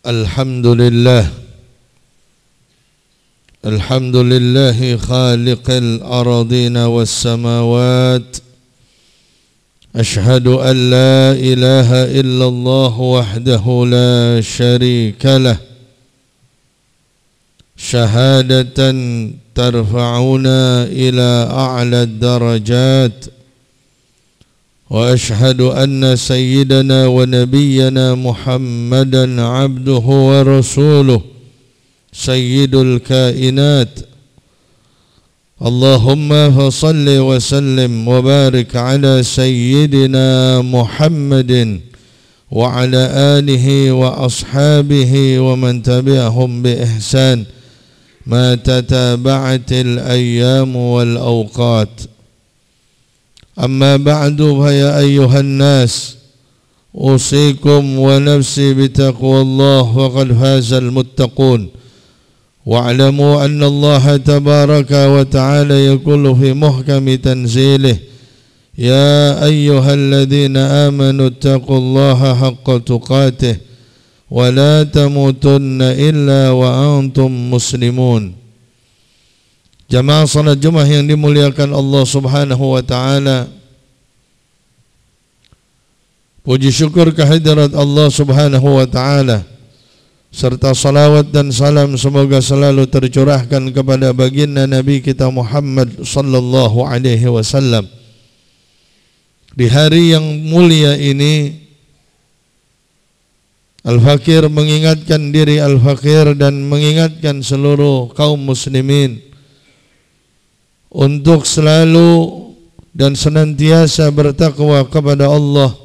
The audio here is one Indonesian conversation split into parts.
الحمد لله خالق الأراضين والسماوات. أشهد أن لا إله إلا الله وحده لا شريك له شهادة ترفعنا إلى أعلى الدرجات. وأشهد أن سيدنا ونبينا محمدا عبده ورسوله سيد الكائنات. اللهم فصل وسلم وبارك على سيدنا محمد وعلى آله وأصحابه ومن تبعهم بإحسان ما تتابعت الأيام والأوقات. أما بعد فيا أيها الناس أوصيكم ونفسي بتقوى الله وقد فاز المتقون. واعلموا أن الله تبارك وتعالى يقول في محكم تنزيله: يا أيها الذين آمنوا اتقوا الله حق تقاته ولا تموتن إلا وأنتم مسلمون. Jamaah salat Jumat yang dimuliakan Allah Subhanahu wa taala. Puji syukur kehadirat Allah Subhanahu wa taala serta salawat dan salam semoga selalu tercurahkan kepada baginda Nabi kita Muhammad sallallahu alaihi wasallam. Di hari yang mulia ini Al-Fakir mengingatkan diri Al-Fakir dan mengingatkan seluruh kaum muslimin untuk selalu dan senantiasa bertakwa kepada Allah,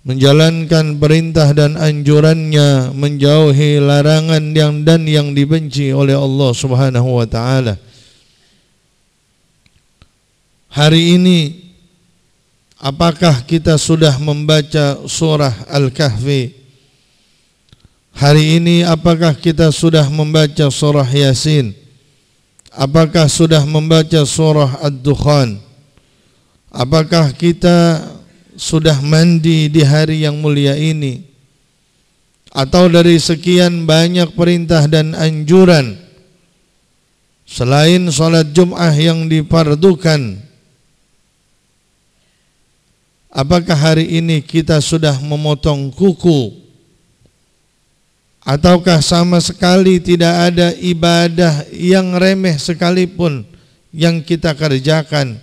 menjalankan perintah dan anjurannya, menjauhi larangan yang dibenci oleh Allah Subhanahu wa taala. Hari ini apakah kita sudah membaca surah Al-Kahfi? Hari ini apakah kita sudah membaca surah Yasin? Apakah sudah membaca surah Ad-Dukhan? Apakah kita sudah mandi di hari yang mulia ini? Atau dari sekian banyak perintah dan anjuran selain salat Jum'ah yang difardukan, apakah hari ini kita sudah memotong kuku? Ataukah sama sekali tidak ada ibadah yang remeh sekalipun yang kita kerjakan?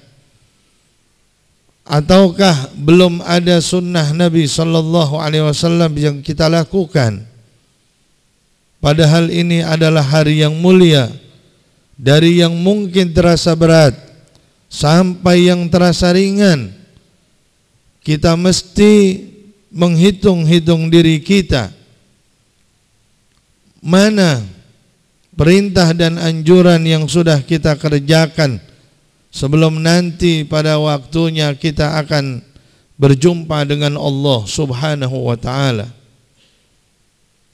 Ataukah belum ada sunnah Nabi sallallahu alaihi wasallam yang kita lakukan? Padahal ini adalah hari yang mulia, dari yang mungkin terasa berat sampai yang terasa ringan. Kita mesti menghitung-hitung diri kita, mana perintah dan anjuran yang sudah kita kerjakan sebelum nanti pada waktunya kita akan berjumpa dengan Allah Subhanahu wa taala.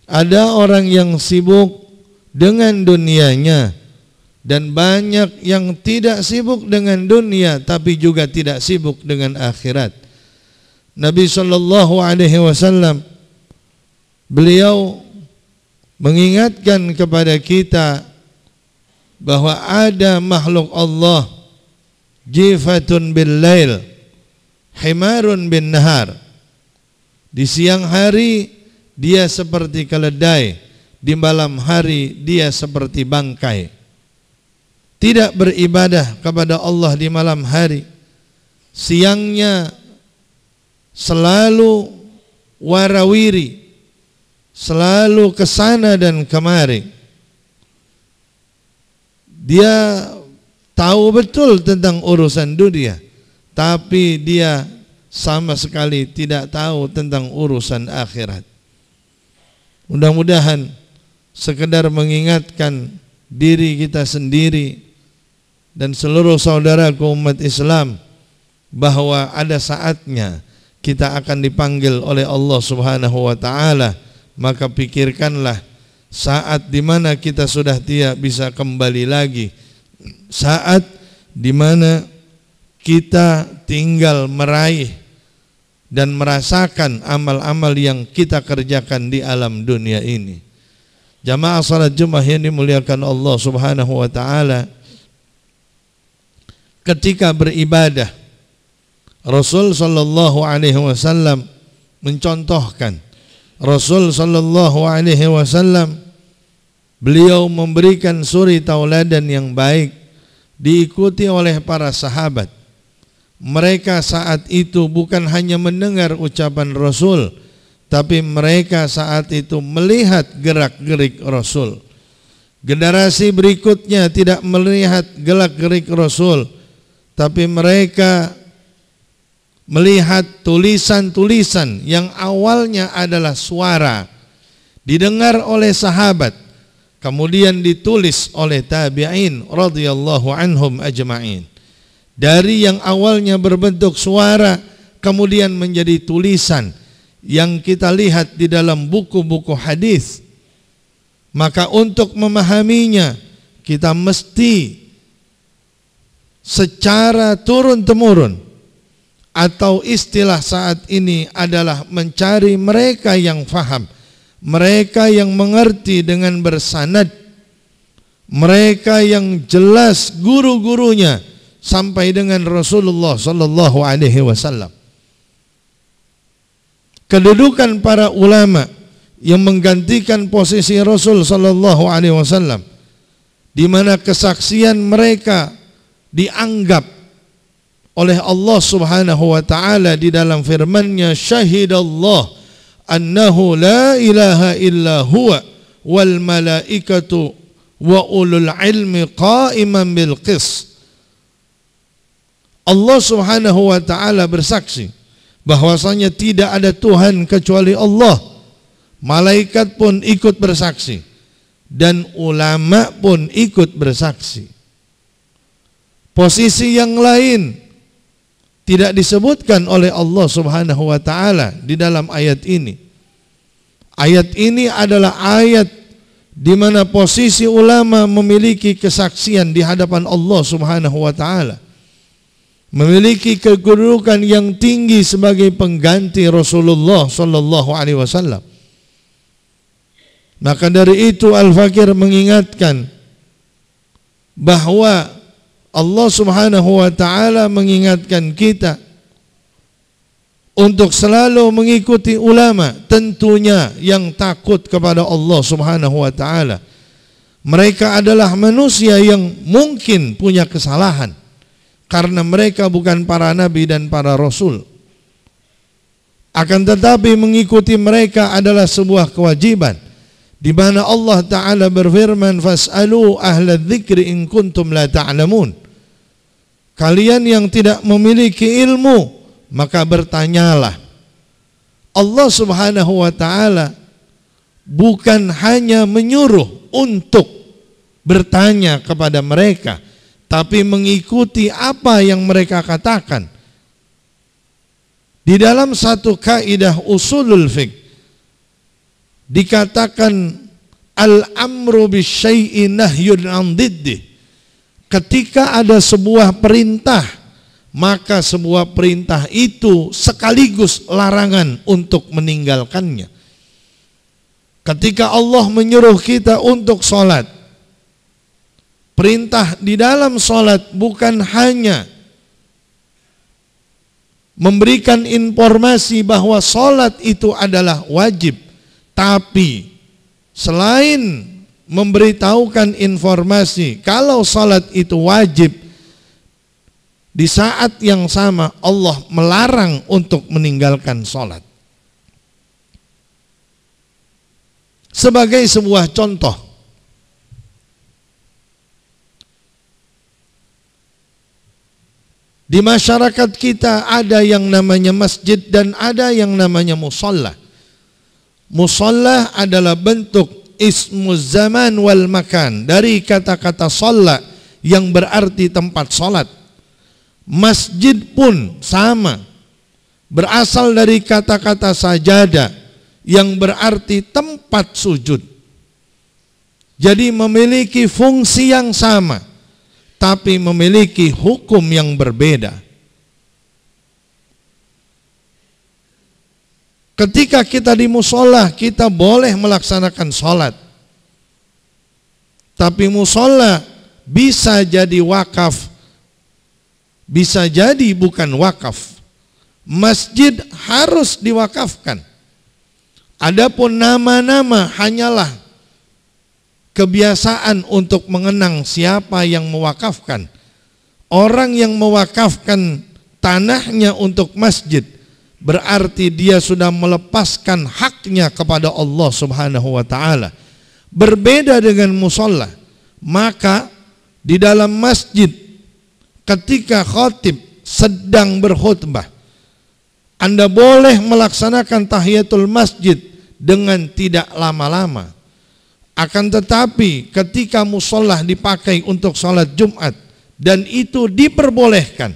Ada orang yang sibuk dengan dunianya dan banyak yang tidak sibuk dengan dunia tapi juga tidak sibuk dengan akhirat. Nabi sallallahu alaihi wasallam beliau mengingatkan kepada kita bahwa ada makhluk Allah jifatun bil lail himarun bin nahar. Di siang hari dia seperti keledai, di malam hari dia seperti bangkai. Tidak beribadah kepada Allah di malam hari, siangnya selalu warawiri, selalu kesana dan kemari. Dia tahu betul tentang urusan dunia, tapi dia sama sekali tidak tahu tentang urusan akhirat. Mudah-mudahan sekedar mengingatkan diri kita sendiri dan seluruh saudaraku umat Islam bahwa ada saatnya kita akan dipanggil oleh Allah Subhanahu wa taala. Maka pikirkanlah saat di mana kita sudah tidak bisa kembali lagi, saat di mana kita tinggal meraih dan merasakan amal-amal yang kita kerjakan di alam dunia ini. Jamaah salat Jumat yang dimuliakan Allah Subhanahu wa taala, ketika beribadah Rasul sallallahu alaihi wasallam mencontohkan. Rasul sallallahu alaihi wasallam beliau memberikan suri tauladan yang baik, diikuti oleh para sahabat. Mereka saat itu bukan hanya mendengar ucapan Rasul, tapi mereka saat itu melihat gerak-gerik Rasul. Generasi berikutnya tidak melihat gerak-gerik Rasul, tapi mereka melihat tulisan-tulisan yang awalnya adalah suara didengar oleh sahabat, kemudian ditulis oleh tabi'in radhiyallahu anhum ajma'in. Dari yang awalnya berbentuk suara kemudian menjadi tulisan yang kita lihat di dalam buku-buku hadis. Maka untuk memahaminya kita mesti secara turun-temurun, atau istilah saat ini adalah mencari mereka yang faham, mereka yang mengerti dengan bersanad, mereka yang jelas guru-gurunya sampai dengan Rasulullah sallallahu alaihi wasallam. Kedudukan para ulama yang menggantikan posisi Rasul sallallahu alaihi wasallam, di mana kesaksian mereka dianggap oleh Allah Subhanahu wa taala di dalam firman-Nya, syahidallah annahu la ilaha illa huwa wal malaikatu wa ulul ilmi qa'iman bil qis. Allah Subhanahu wa taala bersaksi bahwasanya tidak ada Tuhan kecuali Allah. Malaikat pun ikut bersaksi dan ulama pun ikut bersaksi. Posisi yang lain tidak disebutkan oleh Allah Subhanahu wa taala di dalam ayat ini. Ayat ini adalah ayat di mana posisi ulama memiliki kesaksian di hadapan Allah Subhanahu wa taala, memiliki kedudukan yang tinggi sebagai pengganti Rasulullah sallallahu alaihi wasallam. Maka dari itu Al-Fakir mengingatkan bahwa Allah Subhanahu wa taala mengingatkan kita untuk selalu mengikuti ulama, tentunya yang takut kepada Allah Subhanahu wa taala. Mereka adalah manusia yang mungkin punya kesalahan karena mereka bukan para nabi dan para rasul. Akan tetapi mengikuti mereka adalah sebuah kewajiban, di mana Allah taala berfirman, fas'alu ahla dzikri in kuntum la ta'lamun. Kalian yang tidak memiliki ilmu, maka bertanyalah. Allah Subhanahu wa taala bukan hanya menyuruh untuk bertanya kepada mereka, tapi mengikuti apa yang mereka katakan. Di dalam satu kaidah usulul fiqh dikatakan al-amru bisyai'in nahyun 'an diddih. Ketika ada sebuah perintah, maka sebuah perintah itu sekaligus larangan untuk meninggalkannya. Ketika Allah menyuruh kita untuk sholat, perintah di dalam sholat bukan hanya memberikan informasi bahwa sholat itu adalah wajib, tapi selain memberitahukan informasi kalau salat itu wajib, di saat yang sama Allah melarang untuk meninggalkan salat. Sebagai sebuah contoh, di masyarakat kita ada yang namanya masjid dan ada yang namanya musalla. Musalla adalah bentuk ismuz zaman wal makan, dari kata-kata shalla yang berarti tempat salat. Masjid pun sama, berasal dari kata-kata sajada yang berarti tempat sujud. Jadi memiliki fungsi yang sama, tapi memiliki hukum yang berbeda. Ketika kita di musola, kita boleh melaksanakan sholat. Tapi musola bisa jadi wakaf, bisa jadi bukan wakaf. Masjid harus diwakafkan. Adapun nama-nama hanyalah kebiasaan untuk mengenang siapa yang mewakafkan. Orang yang mewakafkan tanahnya untuk masjid berarti dia sudah melepaskan haknya kepada Allah Subhanahu wa taala. Berbeda dengan musola. Maka di dalam masjid ketika khatib sedang berkhutbah, Anda boleh melaksanakan tahiyatul masjid dengan tidak lama-lama. Akan tetapi ketika musola dipakai untuk sholat Jumat dan itu diperbolehkan,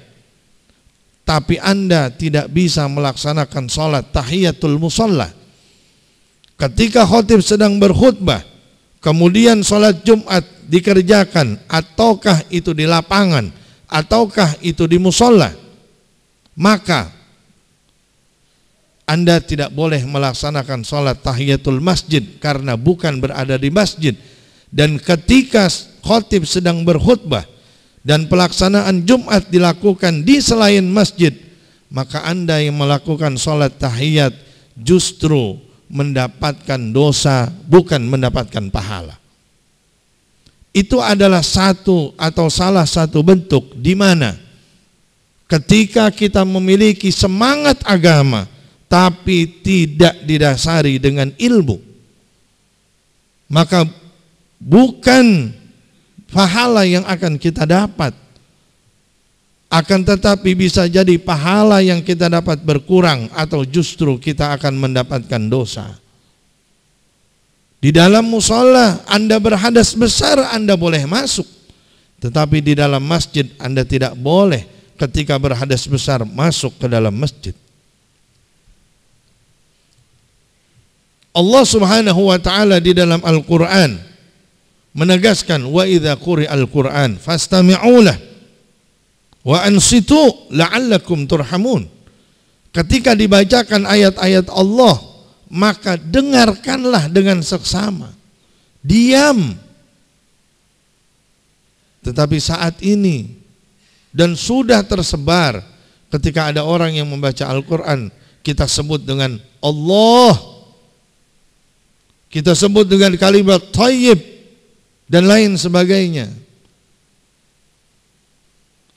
tapi Anda tidak bisa melaksanakan sholat tahiyatul musola. Ketika khatib sedang berkhutbah, kemudian sholat Jumat dikerjakan, ataukah itu di lapangan, ataukah itu di musola, maka Anda tidak boleh melaksanakan sholat tahiyatul masjid karena bukan berada di masjid. Dan ketika khatib sedang berkhutbah dan pelaksanaan Jumat dilakukan di selain masjid, maka Anda yang melakukan sholat tahiyat justru mendapatkan dosa, bukan mendapatkan pahala. Itu adalah satu atau salah satu bentuk di mana ketika kita memiliki semangat agama tapi tidak didasari dengan ilmu, maka bukan pahala yang akan kita dapat, akan tetapi bisa jadi pahala yang kita dapat berkurang atau justru kita akan mendapatkan dosa. Di dalam musola Anda berhadas besar, Anda boleh masuk, tetapi di dalam masjid Anda tidak boleh ketika berhadas besar masuk ke dalam masjid. Allah Subhanahu wa taala di dalam Al-Qur'an menegaskan, wa idza quri'al Qur'an fastami'u lah wa ansitu la'allakum turhamun. Ketika dibacakan ayat-ayat Allah, maka dengarkanlah dengan seksama, diam. Tetapi saat ini dan sudah tersebar, ketika ada orang yang membaca Al-Quran, kita sebut dengan Allah, kita sebut dengan kalimat thayyib dan lain sebagainya.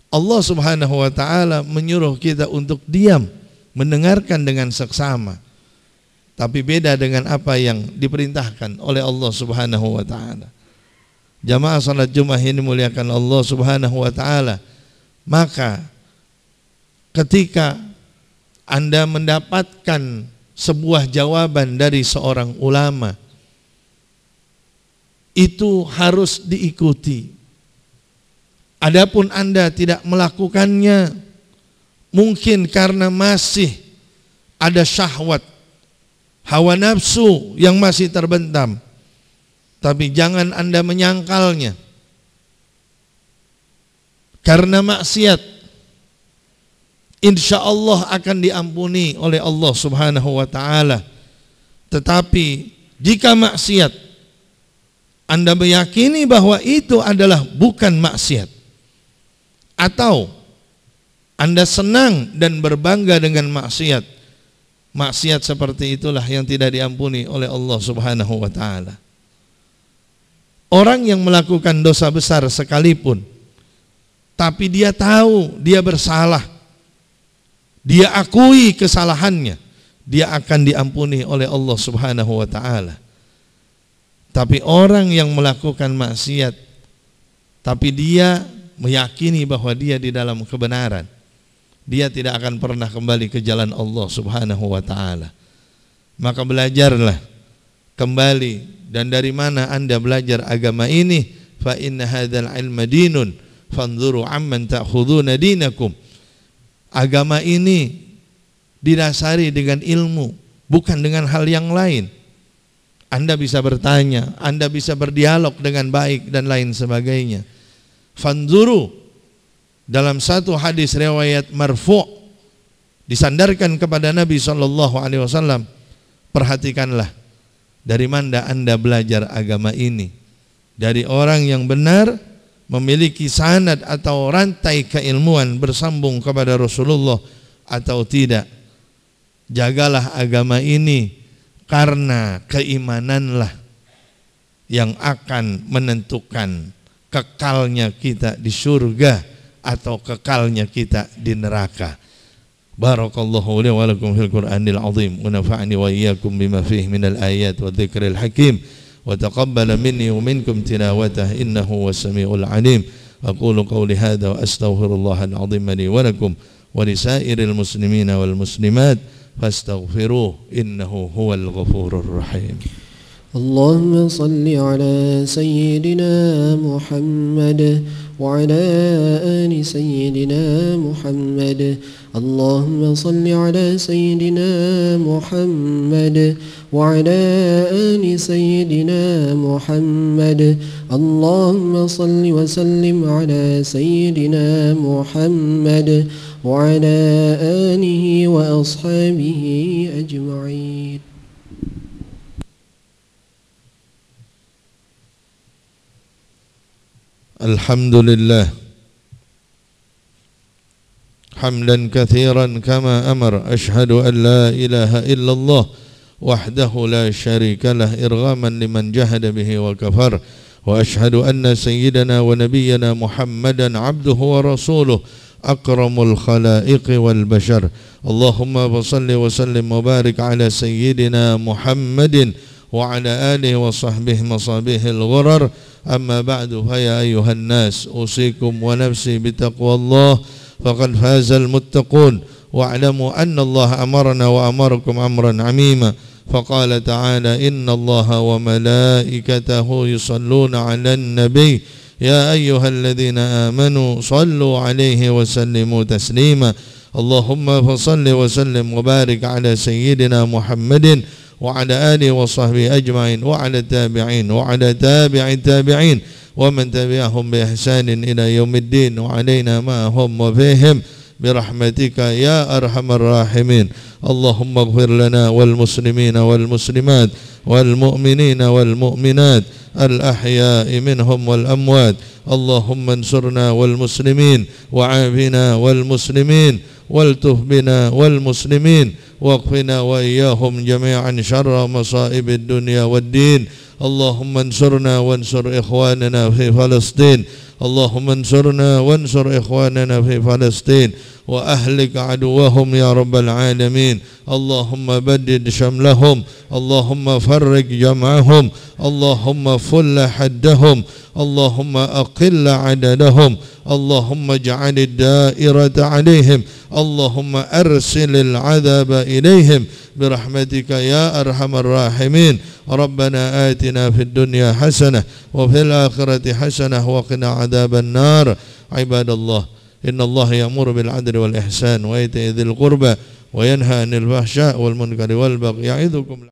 Allah Subhanahu wa taala menyuruh kita untuk diam, mendengarkan dengan seksama. Tapi beda dengan apa yang diperintahkan oleh Allah Subhanahu wa taala. Jamaah salat Jumat ini muliakan Allah Subhanahu wa taala. Maka ketika Anda mendapatkan sebuah jawaban dari seorang ulama, itu harus diikuti. Adapun Anda tidak melakukannya, mungkin karena masih ada syahwat, hawa nafsu yang masih terbentam, tapi jangan Anda menyangkalnya karena maksiat. Insya Allah akan diampuni oleh Allah Subhanahu wa taala. Tetapi jika maksiat, Anda meyakini bahwa itu adalah bukan maksiat, atau Anda senang dan berbangga dengan maksiat, maksiat seperti itulah yang tidak diampuni oleh Allah Subhanahu wa taala. Orang yang melakukan dosa besar sekalipun, tapi dia tahu dia bersalah, dia akui kesalahannya, dia akan diampuni oleh Allah Subhanahu wa taala. Tapi orang yang melakukan maksiat, tapi dia meyakini bahwa dia di dalam kebenaran, dia tidak akan pernah kembali ke jalan Allah Subhanahu wa taala. Maka belajarlah kembali. Dan dari mana Anda belajar agama ini? Fa inna hadzal ilma dinun fanzuru amman ta'khuduna dinakum. Agama ini didasari dengan ilmu, bukan dengan hal yang lain. Anda bisa bertanya, Anda bisa berdialog dengan baik dan lain sebagainya. Fanzuru, dalam satu hadis riwayat marfu' disandarkan kepada Nabi SAW, perhatikanlah dari mana Anda belajar agama ini. Dari orang yang benar, memiliki sanad atau rantai keilmuan bersambung kepada Rasulullah atau tidak. Jagalah agama ini, karena keimananlah yang akan menentukan kekalnya kita di surga atau kekalnya kita di neraka. Barakallahu li wa lakum fil Qur'anil azim wa nafa'ani wa iyyakum bima fihi minal ayat wa dzikril hakim wa taqabbala minni wa minkum tilawatahu innahu was-sami'ul 'alim. Aqulu qawli hadza wa astaghfirullahal azim li wa lakum wa lisairil muslimina wal muslimat fastaghfiruhu innahu huwal ghafurur rahim. اللهم صل على سيدنا محمد وعلى آل سيدنا محمد. اللهم صل على سيدنا محمد وعلى آل سيدنا محمد. اللهم صل وسلم على سيدنا محمد وعلى آله وأصحابه أجمعين. الحمد لله حمدا كثيرا كما أمر. أشهد أن لا إله إلا الله وحده لا شريك له إرغاما لمن جهد به وكفر. وأشهد أن سيدنا ونبينا محمدا عبده ورسوله أكرم الخلائق والبشر. اللهم صل وسلم وبارك على سيدنا محمد وعلى آله وصحبه مصابيح الغرر. أما بعد فيا أيها الناس أوصيكم ونفسي بتقوى الله فقد فاز المتقون. واعلموا أن الله أمرنا وأمركم أمرا عميما فقال تعالى إن الله وملائكته يصلون على النبي يا أيها الذين آمنوا صلوا عليه وسلموا تسليما. اللهم فصل وسلم وبارك على سيدنا محمد وعلى آله وصحبه أجمعين وعلى التابعين وعلى تابع التابعين ومن تبعهم بإحسان إلى يوم الدين وعلينا معهم وفيهم برحمتك يا أرحم الراحمين. اللهم اغفر لنا والمسلمين والمسلمات والمؤمنين والمؤمنات الأحياء منهم والأموات. اللهم انصرنا والمسلمين وعافنا والمسلمين والتف بنا والمسلمين واكفنا وإياهم جميعا شر مصائب الدنيا والدين. اللهم انصرنا وانصر إخواننا في فلسطين. اللهم انصرنا وانصر إخواننا في فلسطين وأهلك عدوهم يا رب العالمين. اللهم بدد شملهم. اللهم فرج جمعهم. اللهم فل حدهم. اللهم أقل عددهم. اللهم اجعل الدائرة عليهم. اللهم أرسل العذاب إليهم برحمتك يا أرحم الراحمين. ربنا آتنا في الدنيا حسنة وفي الآخرة حسنة وقنا عذاب النار. عباد الله إن الله يأمر بالعدل والإحسان وإيتاء ذي القربى وينهى عن الفحشاء والمنكر والبغي يعظكم